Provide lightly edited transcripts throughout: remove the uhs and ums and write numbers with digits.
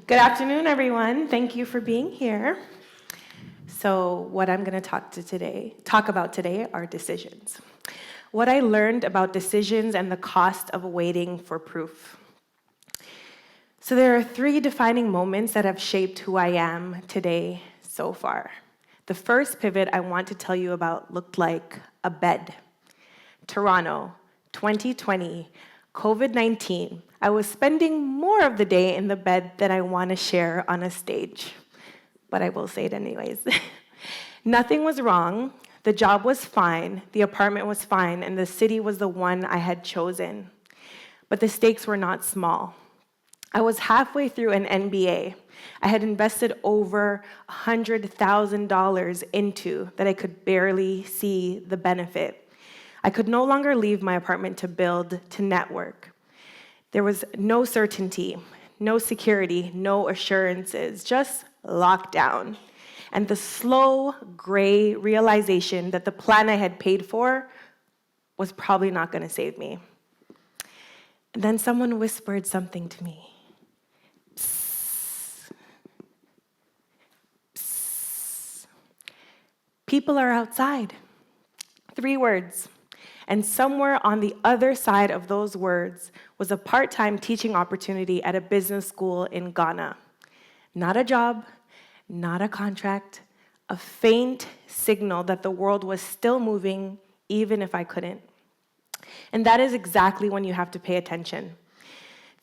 Good afternoon, everyone. Thank you for being here. So, what I'm going to talk about today are decisions. What I learned about decisions and the cost of waiting for proof. So, there are 3 defining moments that have shaped who I am today so far. The first pivot I want to tell you about looked like a bed. Toronto, 2020, COVID-19. I was spending more of the day in the bed than I want to share on a stage, but I will say it anyways. Nothing was wrong, the job was fine, the apartment was fine, and the city was the one I had chosen. But the stakes were not small. I was halfway through an MBA. I had invested over $100,000 into that I could barely see the benefit. I could no longer leave my apartment to build, to network. There was no certainty, no security, no assurances, just lockdown. And the slow, gray realization that the plan I had paid for was probably not going to save me. And then someone whispered something to me. Psst. Psst. People are outside. 3 words. And somewhere on the other side of those words was a part-time teaching opportunity at a business school in Ghana. Not a job, not a contract, a faint signal that the world was still moving, even if I couldn't. And that is exactly when you have to pay attention.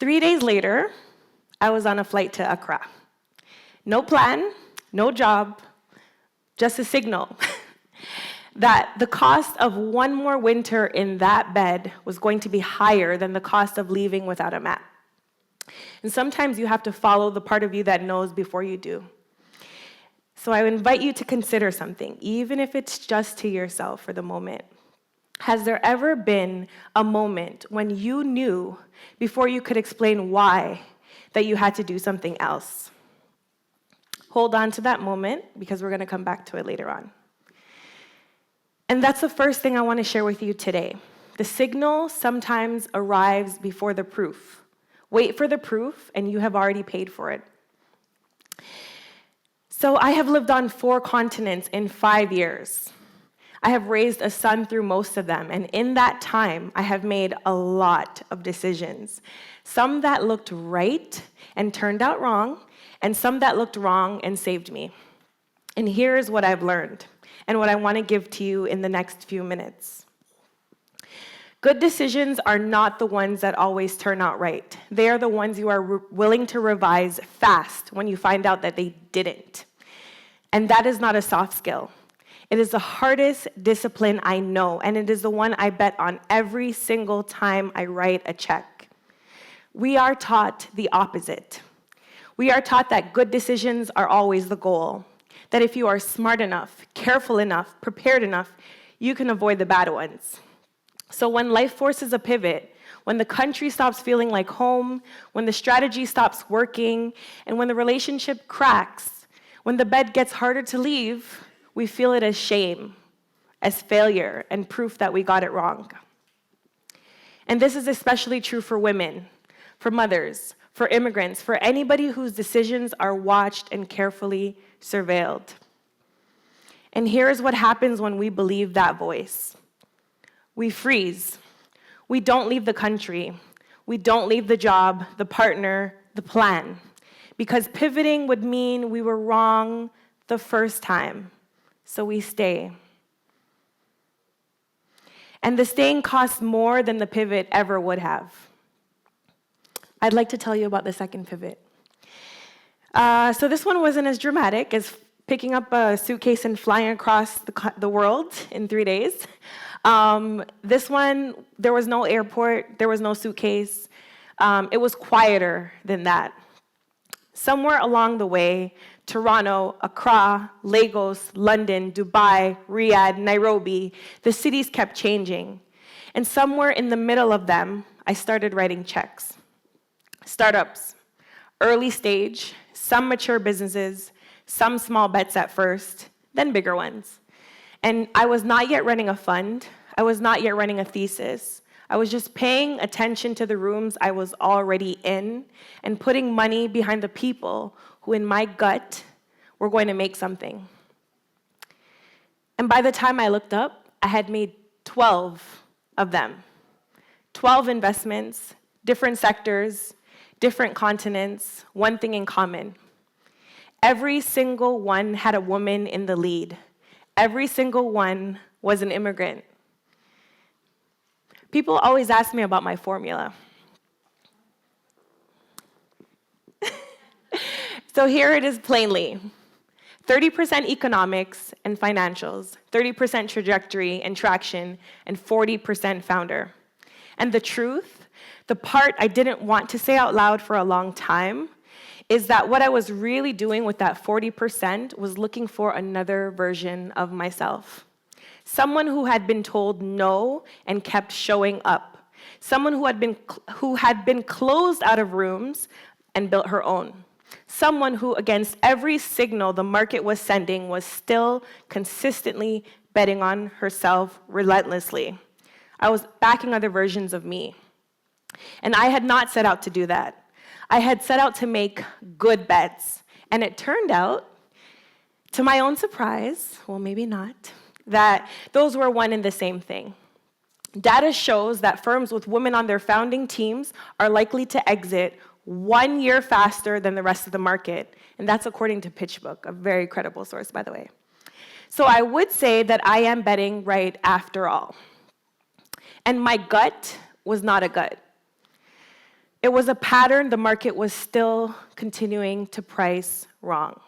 3 days later, I was on a flight to Accra. No plan, no job, just a signal that the cost of one more winter in that bed was going to be higher than the cost of leaving without a map. And sometimes you have to follow the part of you that knows before you do. So I invite you to consider something, even if it's just to yourself for the moment. Has there ever been a moment when you knew, before you could explain why, that you had to do something else? Hold on to that moment, because we're going to come back to it later on. And that's the first thing I want to share with you today. The signal sometimes arrives before the proof. Wait for the proof, and you have already paid for it. So I have lived on 4 continents in 5 years. I have raised a son through most of them, and in that time, I have made a lot of decisions. Some that looked right and turned out wrong, and some that looked wrong and saved me. And here's what I've learned, and what I want to give to you in the next few minutes. Good decisions are not the ones that always turn out right. They are the ones you are willing to revise fast when you find out that they didn't. And that is not a soft skill. It is the hardest discipline I know, and it is the one I bet on every single time I write a check. We are taught the opposite. We are taught that good decisions are always the goal, that if you are smart enough, careful enough, prepared enough, you can avoid the bad ones. So when life forces a pivot, when the country stops feeling like home, when the strategy stops working, and when the relationship cracks, when the bed gets harder to leave, we feel it as shame, as failure, and proof that we got it wrong. And this is especially true for women, for mothers, for immigrants, for anybody whose decisions are watched and carefully surveilled. And here's what happens when we believe that voice. We freeze. We don't leave the country. We don't leave the job, the partner, the plan. Because pivoting would mean we were wrong the first time. So we stay. And the staying costs more than the pivot ever would have. I'd like to tell you about the second pivot. So this one wasn't as dramatic as picking up a suitcase and flying across the world in 3 days. This one, there was no airport, there was no suitcase. It was quieter than that. Somewhere along the way, Toronto, Accra, Lagos, London, Dubai, Riyadh, Nairobi, the cities kept changing. And somewhere in the middle of them, I started writing checks. Startups, early stage, some mature businesses, some small bets at first, then bigger ones. And I was not yet running a fund. I was not yet running a thesis. I was just paying attention to the rooms I was already in and putting money behind the people who, in my gut, were going to make something. And by the time I looked up, I had made 12 of them. 12 investments, different sectors, different continents, one thing in common. Every single one had a woman in the lead. Every single one was an immigrant. People always ask me about my formula. So here it is plainly. 30% economics and financials, 30% trajectory and traction, and 40% founder. And the truth, the part I didn't want to say out loud for a long time, is that what I was really doing with that 40% was looking for another version of myself. Someone who had been told no and kept showing up. Someone who had been closed out of rooms and built her own. Someone who, against every signal the market was sending, was still consistently betting on herself relentlessly. I was backing other versions of me. And I had not set out to do that. I had set out to make good bets. And it turned out, to my own surprise, well, maybe not, that those were one and the same thing. Data shows that firms with women on their founding teams are likely to exit 1 year faster than the rest of the market. And that's according to PitchBook, a very credible source, by the way. So I would say that I am betting right after all. And my gut was not a gut. It was a pattern the market was still continuing to price wrong.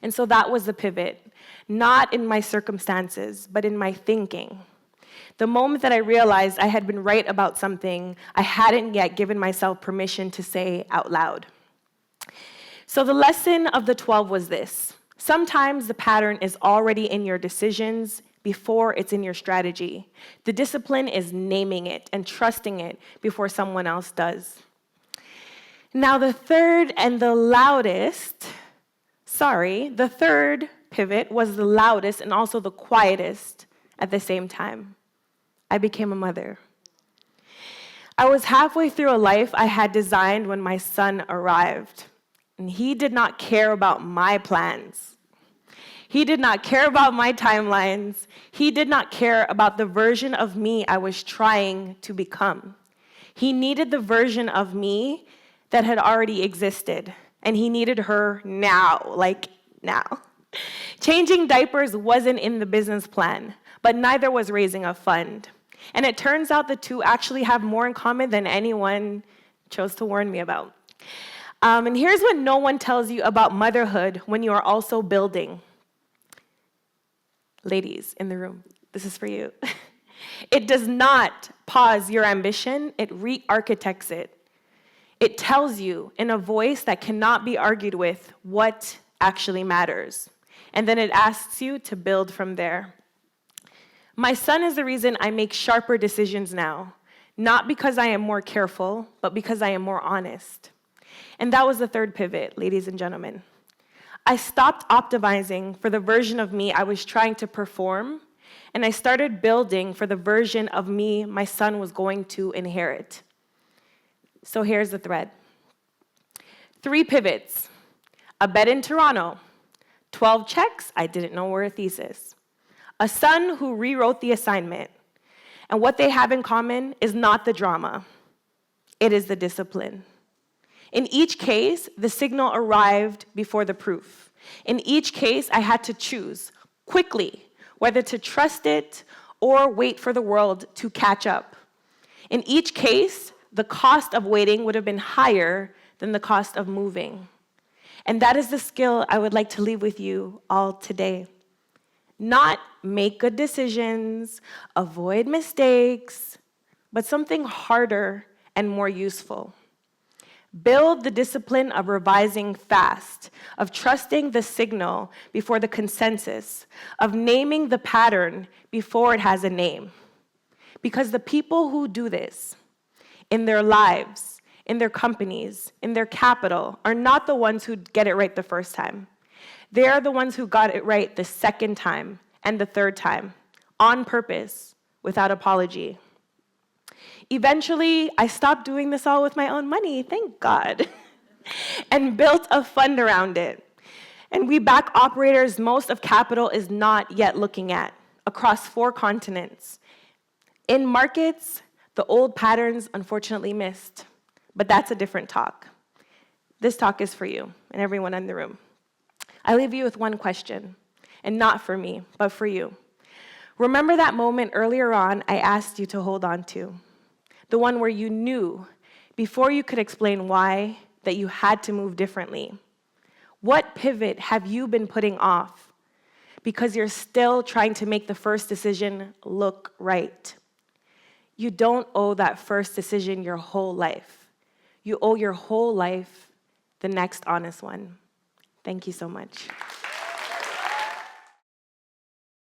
And so that was the pivot, not in my circumstances, but in my thinking. The moment that I realized I had been right about something, I hadn't yet given myself permission to say out loud. So the lesson of the 12 was this. Sometimes the pattern is already in your decisions before it's in your strategy. The discipline is naming it and trusting it before someone else does. Now the third pivot was the loudest and also the quietest at the same time. I became a mother. I was halfway through a life I had designed when my son arrived, and he did not care about my plans. He did not care about my timelines. He did not care about the version of me I was trying to become. He needed the version of me that had already existed, and he needed her now, like now. Changing diapers wasn't in the business plan, but neither was raising a fund. And it turns out the two actually have more in common than anyone chose to warn me about. And here's what no one tells you about motherhood when you are also building. Ladies in the room, this is for you. It does not pause your ambition, it re-architects it. It tells you in a voice that cannot be argued with what actually matters. And then it asks you to build from there. My son is the reason I make sharper decisions now, not because I am more careful, but because I am more honest. And that was the third pivot, ladies and gentlemen. I stopped optimizing for the version of me I was trying to perform, and I started building for the version of me my son was going to inherit. So here's the thread. 3 pivots. A bet in Toronto. 12 checks I didn't know were a thesis. A son who rewrote the assignment. And what they have in common is not the drama. It is the discipline. In each case, the signal arrived before the proof. In each case, I had to choose quickly whether to trust it or wait for the world to catch up. In each case, the cost of waiting would have been higher than the cost of moving. And that is the skill I would like to leave with you all today. Not make good decisions, avoid mistakes, but something harder and more useful. Build the discipline of revising fast, of trusting the signal before the consensus, of naming the pattern before it has a name. Because the people who do this in their lives, in their companies, in their capital, are not the ones who get it right the first time. They are the ones who got it right the second time and the third time, on purpose, without apology. Eventually, I stopped doing this all with my own money, thank God, and built a fund around it. And we back operators most of capital is not yet looking at across 4 continents. In markets, the old patterns unfortunately missed, but that's a different talk. This talk is for you and everyone in the room. I leave you with one question, and not for me, but for you. Remember that moment earlier on I asked you to hold on to, the one where you knew, before you could explain why, that you had to move differently. What pivot have you been putting off because you're still trying to make the first decision look right? You don't owe that first decision your whole life. You owe your whole life the next honest one. Thank you so much.